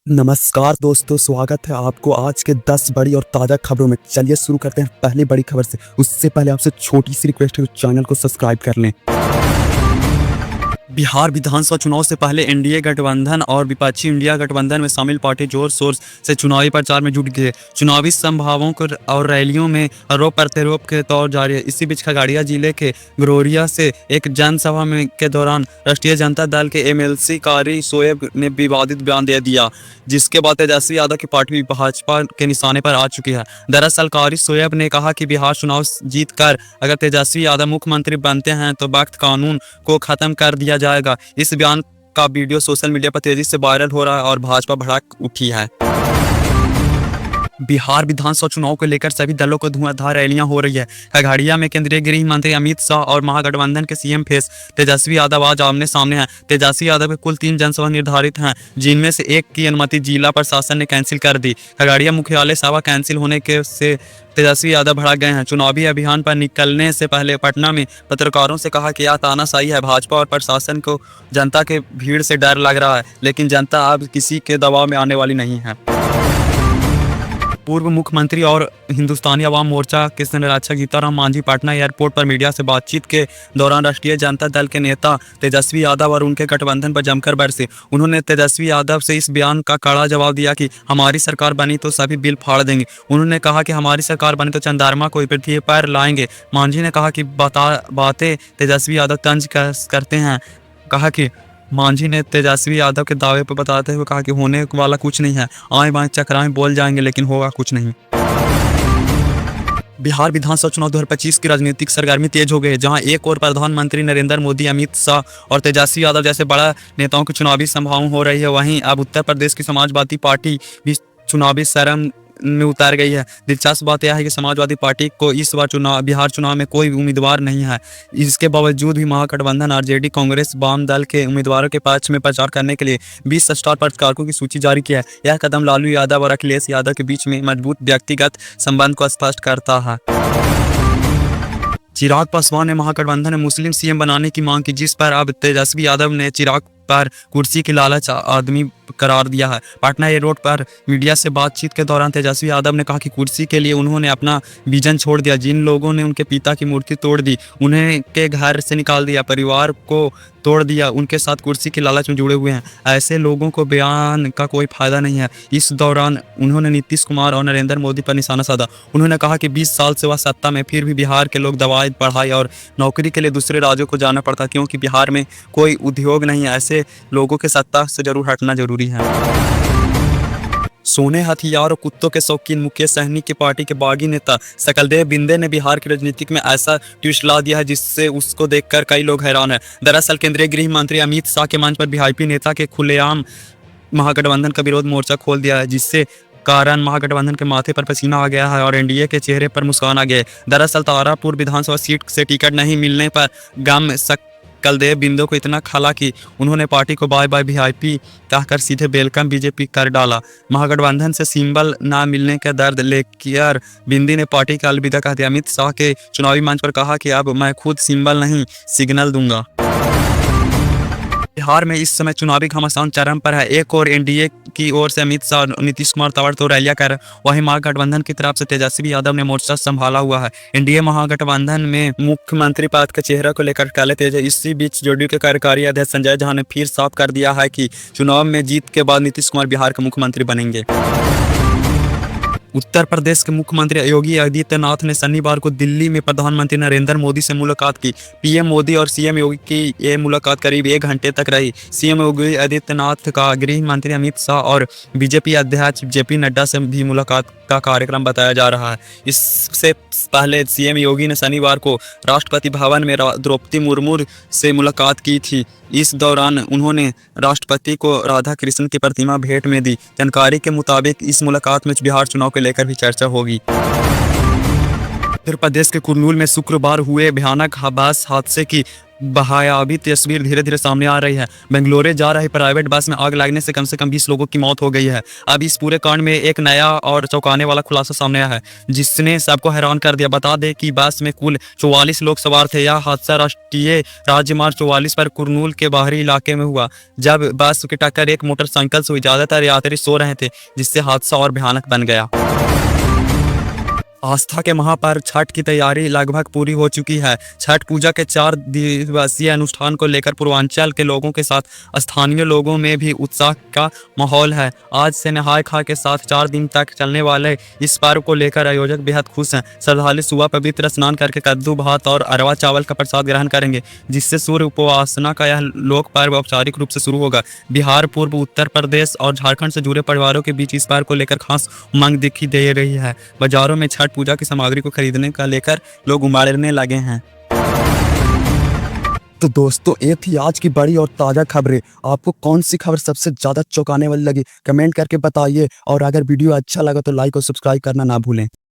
नमस्कार दोस्तों, स्वागत है आपको आज के 10 बड़ी और ताज़ा खबरों में। चलिए शुरू करते हैं पहली बड़ी खबर से। उससे पहले आपसे छोटी सी रिक्वेस्ट है कि चैनल को सब्सक्राइब कर लें। बिहार विधानसभा चुनाव से पहले एनडीए गठबंधन और विपक्षी इंडिया गठबंधन में शामिल पार्टी जोर शोर से चुनावी प्रचार में जुट गई है। चुनावी संभावों और रैलियों में आरोप प्रत्यारोप के दौर जारी है। इसी बीच खगड़िया जिले के गरोरिया से एक जनसभा में के दौरान राष्ट्रीय जनता दल के एमएलसी कारी शोएब ने विवादित बयान दे दिया, जिसके बाद तेजस्वी यादव की पार्टी भाजपा के निशाने पर आ चुकी है। दरअसल कारी शोएब ने कहा कि बिहार चुनाव जीत कर अगर तेजस्वी यादव मुख्यमंत्री बनते हैं तो वक्त कानून को खत्म कर दिया जाएगा। इस बयान का वीडियो सोशल मीडिया पर तेजी से वायरल हो रहा है और भाजपा भड़क उठी है। बिहार विधानसभा चुनाव को लेकर सभी दलों को धुआंधार रैलियां हो रही है। खगड़िया में केंद्रीय गृह मंत्री अमित शाह और महागठबंधन के सीएम फेस तेजस्वी यादव आज आमने सामने हैं। तेजस्वी यादव के कुल 3 जनसभा निर्धारित हैं, जिनमें से एक की अनुमति जिला प्रशासन ने कैंसिल कर दी। खगड़िया मुख्यालय सभा कैंसिल होने के से तेजस्वी यादव भड़क गए हैं। चुनावी अभियान पर निकलने से पहले पटना में पत्रकारों से कहा कि यह तानाशाही है। भाजपा और प्रशासन को जनता के भीड़ से डर लग रहा है, लेकिन जनता अब किसी के दबाव में आने वाली नहीं है। पूर्व मुख्यमंत्री और हिंदुस्तानी अवाम मोर्चा के संरक्षक जीतन मांझी पटना एयरपोर्ट पर मीडिया से बातचीत के दौरान राष्ट्रीय जनता दल के नेता तेजस्वी यादव और उनके गठबंधन पर जमकर बरसे। उन्होंने तेजस्वी यादव से इस बयान का कड़ा जवाब दिया कि हमारी सरकार बनी तो सभी बिल फाड़ देंगे। उन्होंने कहा कि हमारी सरकार बनी तो चंद्रमा को पृथ्वी पर लाएंगे। मांझी ने कहा कि बातें तेजस्वी यादव तंज करते हैं। कहा कि मांझी ने तेजस्वी यादव के दावे पर बताते हुए कहा कि होने वाला कुछ नहीं है, आए बाएं चक्राएं बोल जाएंगे लेकिन होगा कुछ नहीं। बिहार विधानसभा चुनाव 2025 की राजनीतिक सरगर्मी तेज हो गई है, जहां एक और प्रधानमंत्री नरेंद्र मोदी, अमित शाह और तेजस्वी यादव जैसे बड़ा नेताओं की चुनावी संभावना हो रही है। वहीं अब उत्तर प्रदेश की समाजवादी पार्टी भी चुनावी सरगर्मी में उतर गई है। दिलचस्प बात यह है कि समाजवादी पार्टी को इस बार बिहार चुनाव में कोई उम्मीदवार नहीं है। इसके बावजूद भी महागठबंधन आरजेडी, कांग्रेस, वाम दल के उम्मीदवारों के पक्ष में प्रचार करने के लिए 20 स्टार प्रचारकों की सूची जारी किया है। यह कदम लालू यादव और अखिलेश यादव के बीच में मजबूत व्यक्तिगत संबंध को स्पष्ट करता है। चिराग पासवान ने महागठबंधन में मुस्लिम सीएम बनाने की मांग की, जिस पर अब तेजस्वी यादव ने चिराग पर कुर्सी की लालच आदमी करार दिया है। पटना एयरपोर्ट पर मीडिया से बातचीत के दौरान तेजस्वी यादव ने कहा कि कुर्सी के लिए उन्होंने अपना विजन छोड़ दिया। जिन लोगों ने उनके पिता की मूर्ति तोड़ दी, उन्हें के घर से निकाल दिया, परिवार को तोड़ दिया, उनके साथ कुर्सी की लालच में जुड़े हुए हैं, ऐसे लोगों को बयान का कोई फायदा नहीं है। इस दौरान उन्होंने नीतीश कुमार और नरेंद्र मोदी पर निशाना साधा। उन्होंने कहा कि 20 साल से वह सत्ता में, फिर भी बिहार के लोग दवाई, पढ़ाई और नौकरी के लिए दूसरे राज्यों को जाना पड़ता, क्योंकि बिहार में कोई उद्योग नहीं है। ऐसे लोगों के सत्ता से जरूर हटना जरूरी है। सोने, हथियार और कुत्तों के शौकीन मुकेश सहनी की पार्टी के बागी नेता सकलदेव बिंदे ने बिहार की राजनीति में ऐसा ट्विस्ट ला दिया है, जिससे उसको देखकर कई लोग हैरान हैं। दरअसल केंद्रीय गृह मंत्री अमित शाह के मंच पर वीआईपी नेता के खुलेआम महागठबंधन का विरोध मोर्चा खोल दिया है, जिससे कारण महागठबंधन के माथे पर पसीना आ गया है और एनडीए के चेहरे पर मुस्कान आ गया है। दरअसल तारापुर विधानसभा सीट से टिकट नहीं मिलने पर गम सकलदेव बिंदु को इतना खला कि उन्होंने पार्टी को बाय बाय वीआईपी कहकर सीधे वेलकम बीजेपी कर डाला। महागठबंधन से सिंबल ना मिलने का दर्द लेकर बिंदी ने पार्टी का अलविदा कह दिया। अमित शाह के चुनावी मंच पर कहा कि अब मैं खुद सिंबल नहीं सिग्नल दूंगा। बिहार में इस समय चुनावी घमासान चरम पर है। एक और एनडीए की ओर से अमित शाह, नीतीश कुमार ताबड़तोड़ रैलियां कर, वहीं महागठबंधन की तरफ से तेजस्वी यादव ने मोर्चा संभाला हुआ है। एनडीए महागठबंधन में मुख्यमंत्री पद के चेहरे को लेकर काले तेज है। इसी बीच जेडीयू के कार्यकारी अध्यक्ष संजय झा ने फिर साफ कर दिया है कि चुनाव में जीत के बाद नीतीश कुमार बिहार के मुख्यमंत्री बनेंगे। उत्तर प्रदेश के मुख्यमंत्री योगी आदित्यनाथ ने शनिवार को दिल्ली में प्रधानमंत्री नरेंद्र मोदी से मुलाकात की। पीएम मोदी और सीएम योगी की ये मुलाकात करीब 1 घंटे तक रही। सीएम योगी आदित्यनाथ का गृह मंत्री अमित शाह और बीजेपी अध्यक्ष जेपी नड्डा से भी मुलाकात का कार्यक्रम बताया जा रहा है। इससे पहले सीएम योगी ने शनिवार को राष्ट्रपति भवन में द्रौपदी मुर्मू से मुलाकात की थी। इस दौरान उन्होंने राष्ट्रपति को राधा कृष्ण की प्रतिमा भेंट में दी। जानकारी के मुताबिक इस मुलाकात में बिहार चुनाव को लेकर भी चर्चा होगी। उत्तर प्रदेश के कुरनूल में शुक्रवार हुए भयानक बस हादसे की भयावह तस्वीर धीरे धीरे सामने आ रही है। बेंगलुरु जा रही प्राइवेट बस में आग लगने से कम 20 लोगों की मौत हो गई है। अब इस पूरे कांड में एक नया और चौंकाने वाला खुलासा सामने आया है, जिसने सबको हैरान कर दिया। बता दें कि बस में कुल 44 लोग सवार थे। यह हादसा राष्ट्रीय राजमार्ग 44 पर कुरनूल के बाहरी इलाके में हुआ, जब बस की टक्कर एक मोटरसाइकिल से हुई। ज्यादातर यात्री सो रहे थे, जिससे हादसा और भयानक बन गया। आस्था के महापर्व छठ की तैयारी लगभग पूरी हो चुकी है। छठ पूजा के 4 दिवसीय अनुष्ठान को लेकर पूर्वांचल के लोगों के साथ स्थानीय लोगों में भी उत्साह का माहौल है। आज से नहाय खाय के साथ 4 दिन तक चलने वाले इस पर्व को लेकर आयोजक बेहद खुश हैं। श्रद्धालु सुबह पवित्र स्नान करके कद्दू भात और अरवा चावल का प्रसाद ग्रहण करेंगे, जिससे सूर्य उपासना का यह लोक पर्व औपचारिक रूप से शुरू होगा। बिहार, पूर्व उत्तर प्रदेश और झारखंड से जुड़े परिवारों के बीच इस पर्व को लेकर खास उमंग दिखी दे रही है। बाजारों में छठ पूजा की सामग्री को खरीदने का लेकर लोग उमड़ने लगे हैं। तो दोस्तों, ये थी आज की बड़ी और ताज़ा खबरें। आपको कौन सी खबर सबसे ज़्यादा चौंकाने वाली लगी, कमेंट करके बताइए। और अगर वीडियो अच्छा लगा तो लाइक और सब्सक्राइब करना ना भूलें।